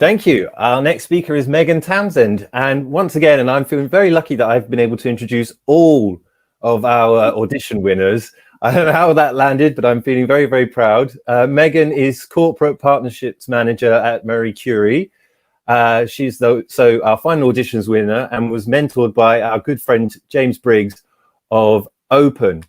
Thank you. Our next speaker is Megan Townsend. And once again, and I'm feeling very lucky that I've been able to introduce all of our audition winners. I don't know how that landed, but I'm feeling very, very proud. Megan is Corporate Partnerships Manager at Marie Curie. She's so our final auditions winner and was mentored by our good friend James Briggs of Open.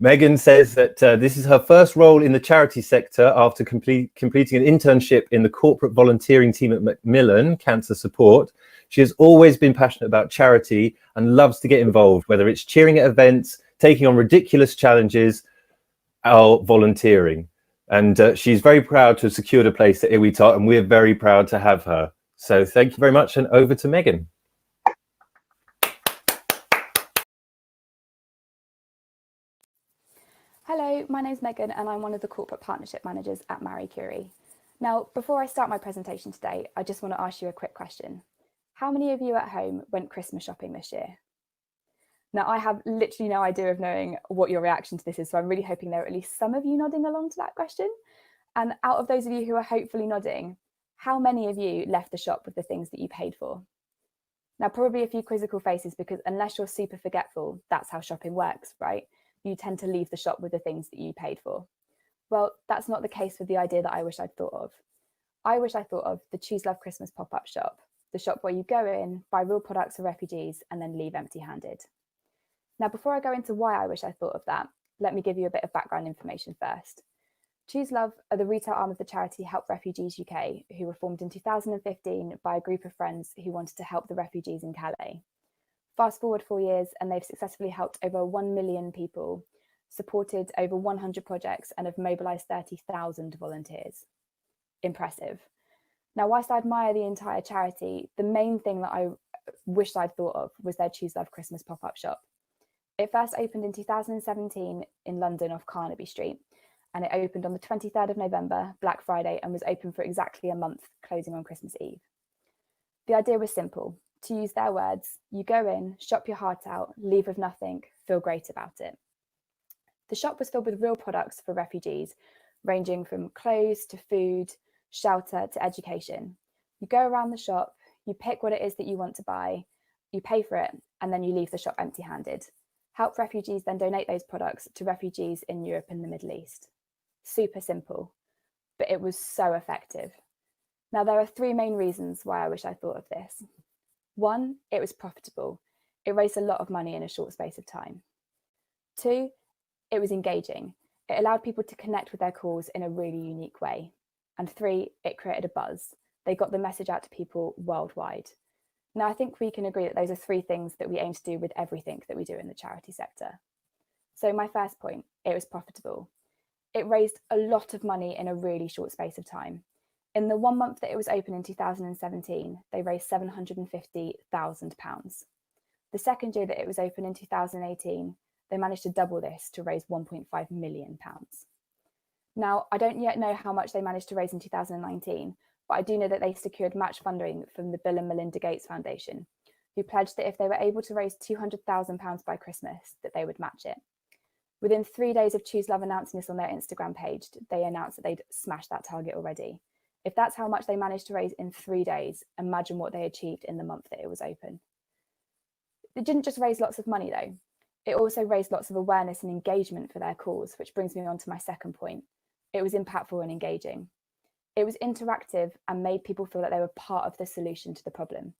Megan says that this is her first role in the charity sector after completing an internship in the corporate volunteering team at Macmillan Cancer Support. She has always been passionate about charity and loves to get involved, whether it's cheering at events, taking on ridiculous challenges, or volunteering. And she's very proud to have secured a place at IWITOT, and we're very proud to have her. So thank you very much, and over to Megan. Hello, my name's Megan and I'm one of the corporate partnership managers at Marie Curie. Now, before I start my presentation today, I just want to ask you a quick question. How many of you at home went Christmas shopping this year? Now, I have literally no idea of knowing what your reaction to this is, so I'm really hoping there are at least some of you nodding along to that question. And out of those of you who are hopefully nodding, how many of you left the shop with the things that you paid for? Now, probably a few quizzical faces, because unless you're super forgetful, that's how shopping works, right? You tend to leave the shop with the things that you paid for. Well, that's not the case with the idea that I wish I'd thought of. I wish I thought of the Choose Love Christmas pop-up shop, the shop where you go in, buy real products for refugees, and then leave empty-handed. Now, before I go into why I wish I thought of that, let me give you a bit of background information first. Choose Love are the retail arm of the charity Help Refugees UK, who were formed in 2015 by a group of friends who wanted to help the refugees in Calais. Fast forward 4 years and they've successfully helped over 1 million people, supported over 100 projects and have mobilised 30,000 volunteers. Impressive. Now, whilst I admire the entire charity, the main thing that I wished I'd thought of was their Choose Love Christmas pop-up shop. It first opened in 2017 in London off Carnaby Street, and it opened on the 23rd of November, Black Friday, and was open for exactly a month, closing on Christmas Eve. The idea was simple. To use their words, you go in, shop your heart out, leave with nothing, feel great about it. The shop was filled with real products for refugees, ranging from clothes to food, shelter to education. You go around the shop, you pick what it is that you want to buy, you pay for it, and then you leave the shop empty-handed. Help refugees then donate those products to refugees in Europe and the Middle East. Super simple, but it was so effective. Now, there are 3 main reasons why I wish I thought of this. 1, it was profitable. It raised a lot of money in a short space of time. 2, it was engaging. It allowed people to connect with their cause in a really unique way. And 3, it created a buzz. They got the message out to people worldwide. Now, I think we can agree that those are 3 things that we aim to do with everything that we do in the charity sector. So my first point, it was profitable. It raised a lot of money in a really short space of time. In the 1 month that it was open in 2017, they raised £750,000. The second year that it was open in 2018, they managed to double this to raise £1.5 million. Now, I don't yet know how much they managed to raise in 2019, but I do know that they secured match funding from the Bill and Melinda Gates Foundation, who pledged that if they were able to raise £200,000 by Christmas, that they would match it. Within 3 days of Choose Love announcing this on their Instagram page, they announced that they'd smashed that target already. If that's how much they managed to raise in 3 days, imagine what they achieved in the month that it was open. It didn't just raise lots of money though. It also raised lots of awareness and engagement for their cause, which brings me on to my second point. It was impactful and engaging. It was interactive and made people feel that they were part of the solution to the problem.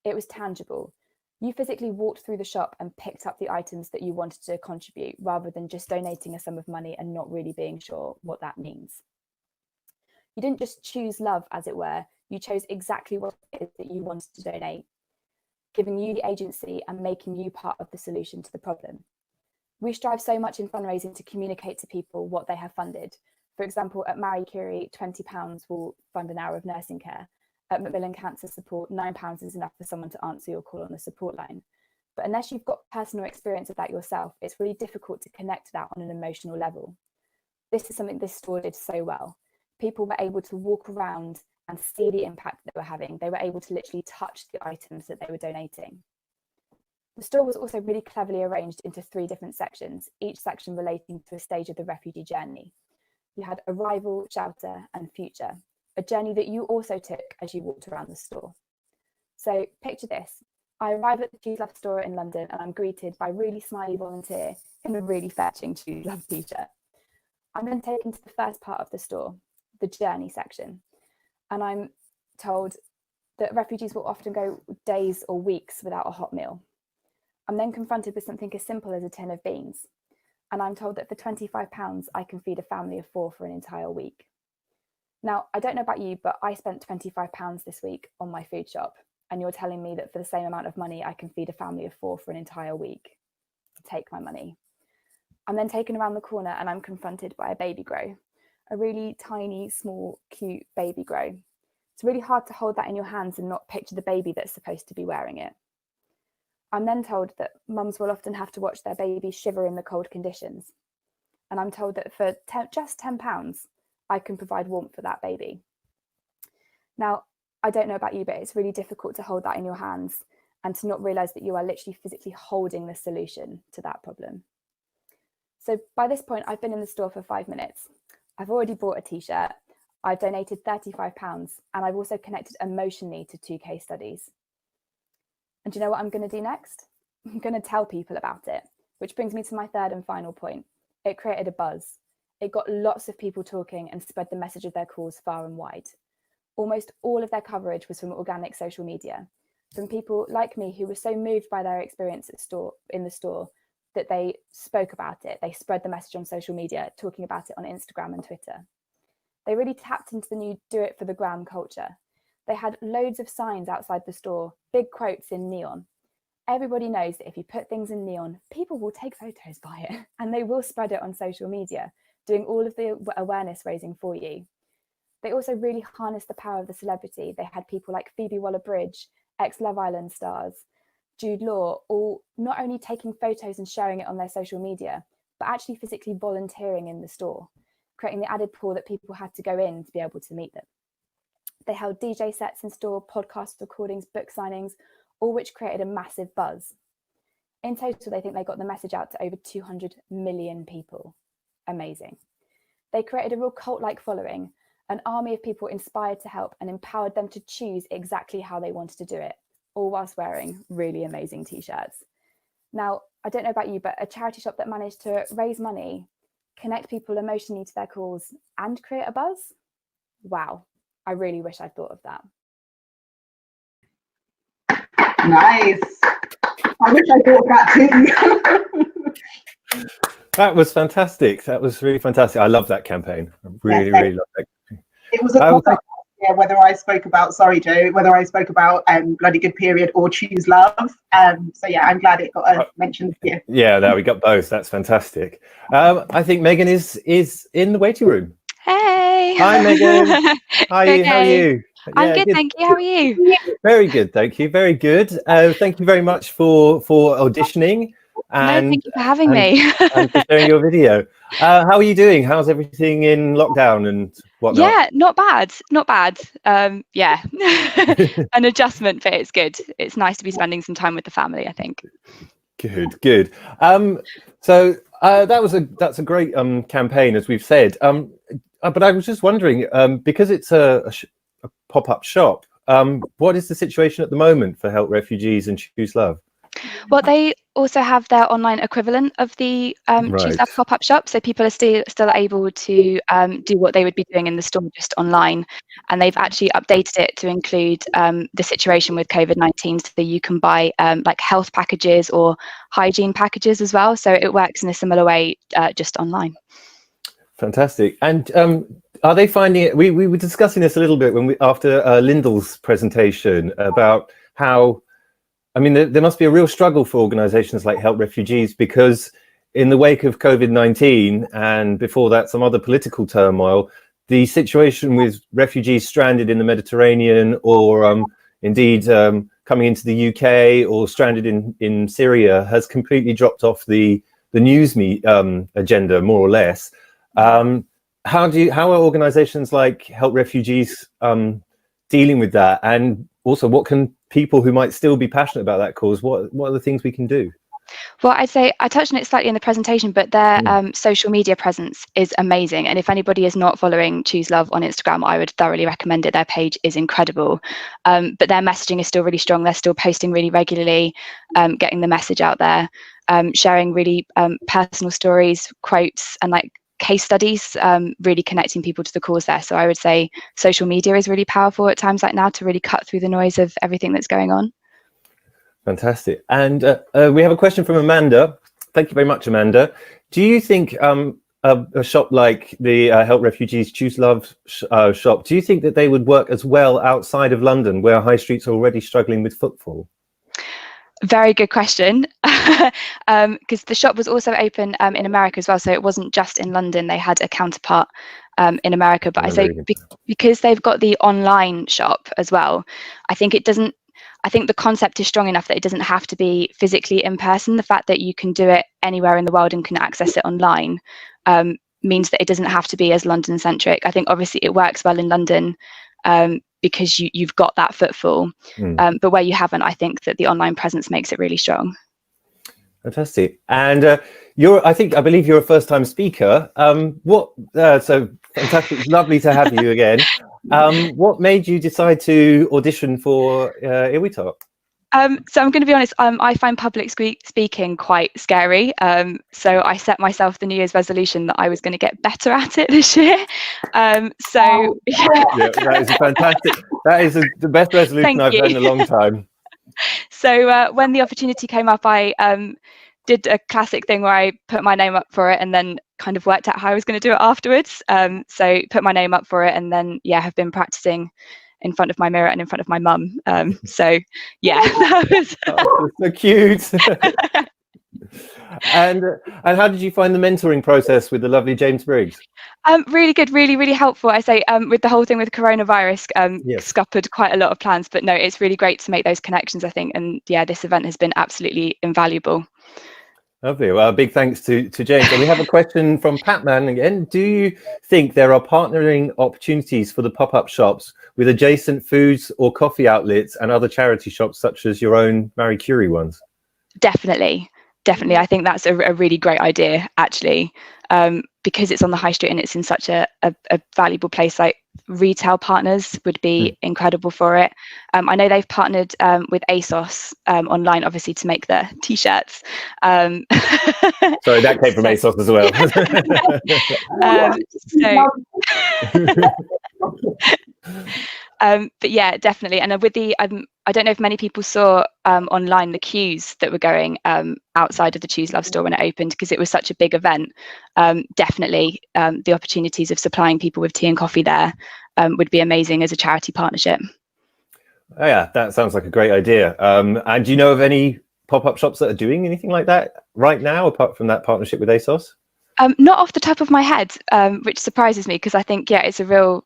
It was tangible. You physically walked through the shop and picked up the items that you wanted to contribute, rather than just donating a sum of money and not really being sure what that means. You didn't just choose love, as it were, you chose exactly what it is that you wanted to donate, giving you the agency and making you part of the solution to the problem. We strive so much in fundraising to communicate to people what they have funded. For example, at Marie Curie, £20 will fund an hour of nursing care. At Macmillan Cancer Support, £9 is enough for someone to answer your call on the support line. But unless you've got personal experience of that yourself, it's really difficult to connect to that on an emotional level. This is something this store did so well. People were able to walk around and see the impact that they were having. They were able to literally touch the items that they were donating. The store was also really cleverly arranged into 3 different sections, each section relating to a stage of the refugee journey. You had arrival, shelter, and future. a journey that you also took as you walked around the store. So picture this. I arrive at the Choose Love store in London and I'm greeted by a really smiley volunteer in a really fetching Choose Love t-shirt. I'm then taken to the first part of the store, the journey section, and I'm told that refugees will often go days or weeks without a hot meal. I'm then confronted with something as simple as a tin of beans, and I'm told that for £25 I can feed a family of 4 for an entire week. Now, I don't know about you, but I spent £25 this week on my food shop, and you're telling me that for the same amount of money I can feed a family of 4 for an entire week. Take my money. I'm then taken around the corner and I'm confronted by a baby grow, a really tiny, small, cute baby grow. It's really hard to hold that in your hands and not picture the baby that's supposed to be wearing it. I'm then told that mums will often have to watch their babies shiver in the cold conditions. And I'm told that for just £10, I can provide warmth for that baby. Now, I don't know about you, but it's really difficult to hold that in your hands and to not realise that you are literally physically holding the solution to that problem. So by this point, I've been in the store for 5 minutes. I've already bought a t-shirt. I've donated £35, and I've also connected emotionally to 2 case studies. And do you know what I'm going to do next? I'm going to tell people about it, which brings me to my third and final point. It created a buzz. It got lots of people talking and spread the message of their cause far and wide. Almost all of their coverage was from organic social media, from people like me who were so moved by their experience in the store that they spoke about it. They spread the message on social media, talking about it on Instagram and Twitter. They really tapped into the new do it for the gram culture. They had loads of signs outside the store, big quotes in neon. Everybody knows that if you put things in neon, people will take photos by it and they will spread it on social media, doing all of the awareness raising for you. They also really harnessed the power of the celebrity. They had people like Phoebe Waller-Bridge, ex-Love Island stars, Jude Law, all not only taking photos and sharing it on their social media, but actually physically volunteering in the store, creating the added pull that people had to go in to be able to meet them. They held DJ sets in store, podcast recordings, book signings, all which created a massive buzz. In total, they think they got the message out to over 200 million people. Amazing. They created a real cult-like following, an army of people inspired to help and empowered them to choose exactly how they wanted to do it, all whilst wearing really amazing t-shirts. Now, I don't know about you, but a charity shop that managed to raise money, connect people emotionally to their cause, and create a buzz? Wow, I really wish I'd thought of that. Nice. I wish I thought of that too. That was fantastic. That was really fantastic. I love that campaign. I really love that. It was a pop-up, yeah, whether I spoke about, sorry Joe, whether I spoke about Bloody Good Period or Choose Love. So yeah, I'm glad it got mentioned here. Yeah, no, we got both. That's fantastic. I think Megan is in the waiting room. Hey. Hi, Megan. Hi, Okay. how are you? I'm good, thank you. How are you? Very good, thank you. Very good. Thank you very much for auditioning. And, no, thank you for having me. and for sharing your video. How are you doing? How's everything in lockdown and whatnot? Yeah, not bad. Yeah, an adjustment, but it's good. It's nice to be spending some time with the family, I think. Good. So that's a great campaign, as we've said. But I was just wondering, because it's a pop-up shop, what is the situation at the moment for Help Refugees and Choose Love? Well, they also have their online equivalent of the Choose Love pop-up shop, so people are still able to do what they would be doing in the store, just online. And they've actually updated it to include the situation with COVID-19, so you can buy like health packages or hygiene packages as well. So it works in a similar way, just online. Fantastic. And are they finding it? We were discussing this a little bit after Lyndall's presentation about how, I mean, there must be a real struggle for organizations like Help Refugees, because in the wake of COVID-19 and before that some other political turmoil, the situation with refugees stranded in the Mediterranean or indeed coming into the UK or stranded in Syria has completely dropped off the news agenda, more or less. How are organizations like Help Refugees dealing with that? And also, what can people who might still be passionate about that cause, what are the things we can do? Well, I'd say I touched on it slightly in the presentation, but their social media presence is amazing. And if anybody is not following Choose Love on Instagram, I would thoroughly recommend it. Their page is incredible. But their messaging is still really strong. They're still posting really regularly, getting the message out there, sharing really personal stories, quotes, and like case studies, really connecting people to the cause there. So I would say social media is really powerful at times like now to really cut through the noise of everything that's going on. Fantastic. And we have a question from Amanda. Thank you very much, Amanda. Do you think a shop like the Help Refugees Choose Love shop, do you think that they would work as well outside of London, where high streets are already struggling with footfall? Very good question, because the shop was also open in America as well. So it wasn't just in London. They had a counterpart in America. But I say because they've got the online shop as well, I think the concept is strong enough that it doesn't have to be physically in person. The fact that you can do it anywhere in the world and can access it online means that it doesn't have to be as London centric. I think obviously it works well in London because you've got that footfall, but where you haven't, I think that the online presence makes it really strong. Fantastic. And I believe you're a first-time speaker. So fantastic, lovely to have you again. What made you decide to audition for IWITOT? So I'm going to be honest, I find public speaking quite scary. So I set myself the New Year's resolution that I was going to get better at it this year. Yeah, that is fantastic. That is the best resolution I've had in a long time. So when the opportunity came up, I did a classic thing where I put my name up for it and then kind of worked out how I was going to do it afterwards. So put my name up for it and then, have been practicing in front of my mirror and in front of my mum. So yeah, that was so cute. And how did you find the mentoring process with the lovely James Briggs? Really good, really helpful. I say with the whole thing with coronavirus, scuppered quite a lot of plans, but no, it's really great to make those connections, I think. And yeah, this event has been absolutely invaluable. Lovely. Well, big thanks to James. And we have a question from Patman again. Do you think there are partnering opportunities for the pop-up shops with adjacent foods or coffee outlets and other charity shops such as your own Marie Curie ones? Definitely. I think that's a really great idea, actually, because it's on the high street and it's in such a valuable place. Like retail partners would be incredible for it. I know they've partnered with ASOS online, obviously, to make their t-shirts. Sorry, that came from ASOS as well. But yeah, definitely. And with the I don't know if many people saw online the queues that were going outside of the Choose Love store when it opened, because it was such a big event. Definitely the opportunities of supplying people with tea and coffee there would be amazing as a charity partnership. Oh yeah, that sounds like a great idea. And do you know of any pop-up shops that are doing anything like that right now, apart from that partnership with ASOS? Not off the top of my head, which surprises me, because I think, it's a real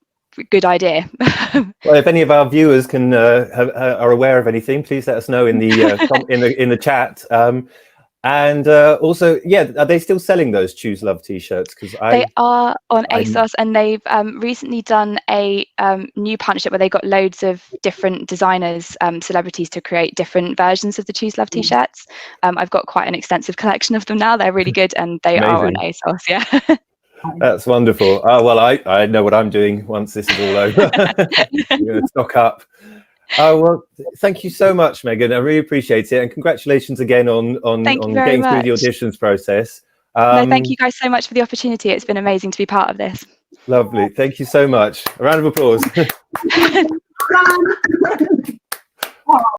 good idea. Well, if any of our viewers are aware of anything, please let us know in the in the chat. And also, are they still selling those Choose Love t-shirts? Because they are on ASOS, and they've recently done a new partnership where they got loads of different designers, celebrities, to create different versions of the Choose Love t-shirts. I've got quite an extensive collection of them now. They're really good, and they are on ASOS. Yeah. That's wonderful. Oh, well, I know what I'm doing once this is all over. I'm going to stock up. Oh, well, thank you so much, Megan. I really appreciate it. And congratulations again on getting through the auditions process. No, thank you guys so much for the opportunity. It's been amazing to be part of this. Lovely. Thank you so much. A round of applause.